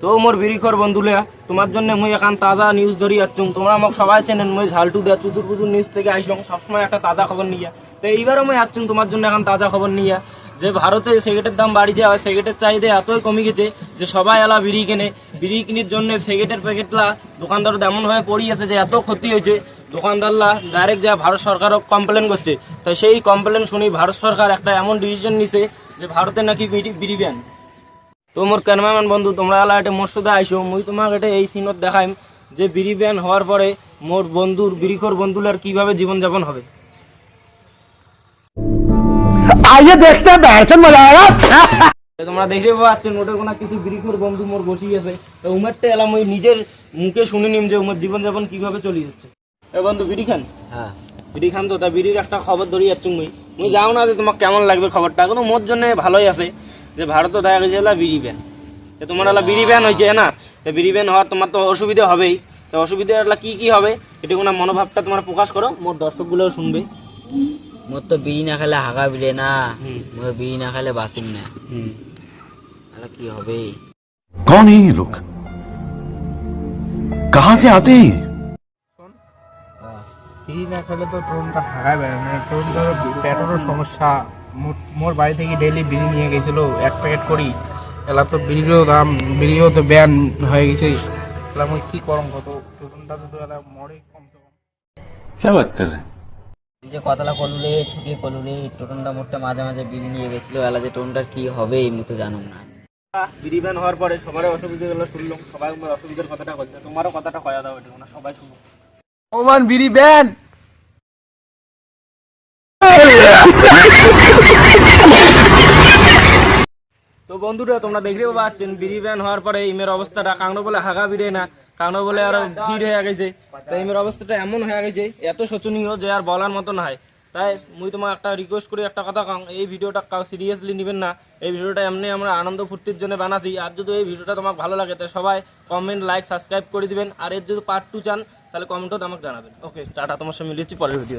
তো মোর বিরিখর বন্ধুরা তোমার জন্য মুই এখন তাজা নিউজ ধরি যাচ্ছুম। তোমরা আমাকে সবাই চেনেন, মুই ঝালটু দেয়া চুদুর পুদুর নিউজ থেকে আইসলাম সবসময় একটা তাজা খবর নিয়ে। তো এইবারও মুই আসছুম তোমার জন্য এখন তাজা খবর নিয়ে, যে ভারতে সিগারেটের দাম বাড়ি দেওয়া হয়, সিগারেটের চাহিদা এতই কমে গেছে যে সবাই এলা বিড়ি কেনে। বিড়ি কিনির জন্য সিগারেটের প্যাকেটলা দোকানদার এমনভাবে পড়িয়েছে যে এত ক্ষতি হয়েছে, দোকানদারলা ডাইরেক্ট যা ভারত সরকারও কমপ্লেন করছে। তো সেই কমপ্লেন শুনি ভারত সরকার একটা এমন ডিসিশন নিছে যে ভারতে নাকি বিড়ি ব্যান। তো মোর ক্যামেরাম্যান বন্ধু তোমরা এলা এটা মোর সাথে আইসো, মুই তোমাকে এটা এই সিনত দেখাইম যে বিড়ি ব্যান হওয়ার পরে মোর বন্ধুর বিড়িখোর বন্ধুলার কিভাবে জীবনযাপন হবে। आइए देखते हैं बैठन मजा आएगा। তোমরা দেখতে পাচ্ছেন মোটে কোনো কিছু বিড়িখোর বন্ধু মোর বসি আছে। তো উমেরটা এলাম ওই নিজের মুখে শুনে নিম যে উমের জীবনযাপন কিভাবে চলে যাচ্ছে। এ বন্ধু বিড়ি খান? হ্যাঁ বিড়ি খান। তো তা বিড়ির একটা খবর ধরিয়ে যাচ্ছ মুই যাও না যে তোমার কেমন লাগবে খবরটা, কিন্তু মোর জন্য ভালোই আছে যে ভারতে দেখা গেছে এলা বিড়ি ব্যান। তোমার এলা বিড়ি ব্যান হয়েছে না, তো বিড়ি ব্যান হওয়ার তোমার তো অসুবিধা হবেই। তো অসুবিধা কি কি হবে এটা কোনো মনোভাবটা তোমার প্রকাশ করো, মোর দর্শকগুলোও শুনবে। মোর তো বিড়ি না খেলে হাগা বিড়ে না, মোর বিড়ি না খেলে বাসিম না, তাহলে কি হবে? कौन है ये लोग, कहां से आते हैं? বিড়ি না খেলে তো টোনটা হাগাবে না, টোনটার পেটেরও সমস্যা। মোর বাড়ি থেকে ডেইলি বিড়ি নিয়ে গেছিল 1 প্যাকেট করি। এলা তো বিড়িরও দাম, বিড়িও তো ব্যান হয়ে গেছে। এলা মই কি করম, কত টোনটা তো এলা মরে কমসে কম। क्या बात कर रहे हैं? তুই যে কথাটা করলু ঠিকই করলু রে, টোটনটা মোটটা মাঝে মাঝে বিড়ি নিয়ে গেছিল, এলা যে টোনটার কি হবে এই মতো জানুম না। বিড়ি ব্যান হওয়ার পরে সবার অসুবিধাগুলো শুনলাম, সবাই অসুবিধার কথাটা বলছে, তোমারও কথাটা কয়া দাও এটা না সবাই শুনবো। ওমান বিড়ি ব্যান। তো বন্ধুরা তোমরা দেখতেও পাচ্ছেন বিড়ি ব্যান হওয়ার পরে ইমের অবস্থাটা কাংড়ো বলে হাগা বিড়ে না, কাংড়ো বলে আরো ভিড় হয়ে গেছে। তাই ইমের অবস্থাটা এমন হয়ে গেছে, এত শোচনীয় যে আর বলার মতো না হয়। তাই মুই তোমার একটা রিকোয়েস্ট করি, একটা কথা কাং, এই ভিডিওটা কাউ সিরিয়াসলি নেবেন না। এই ভিডিওটা এমনি আমরা আনন্দ ফুর্তির জন্য বানাচ্ছি। আর যদি এই ভিডিওটা তোমাকে ভালো লাগে তাই সবাই কমেন্ট, লাইক, সাবস্ক্রাইব করে দিবেন। আর এর যদি পার্ট 2 চান তাহলে কমেন্টও আমাকে জানাবেন। ওকে টাটা, তোমার সঙ্গে মিলেছি পরের ভিডিও।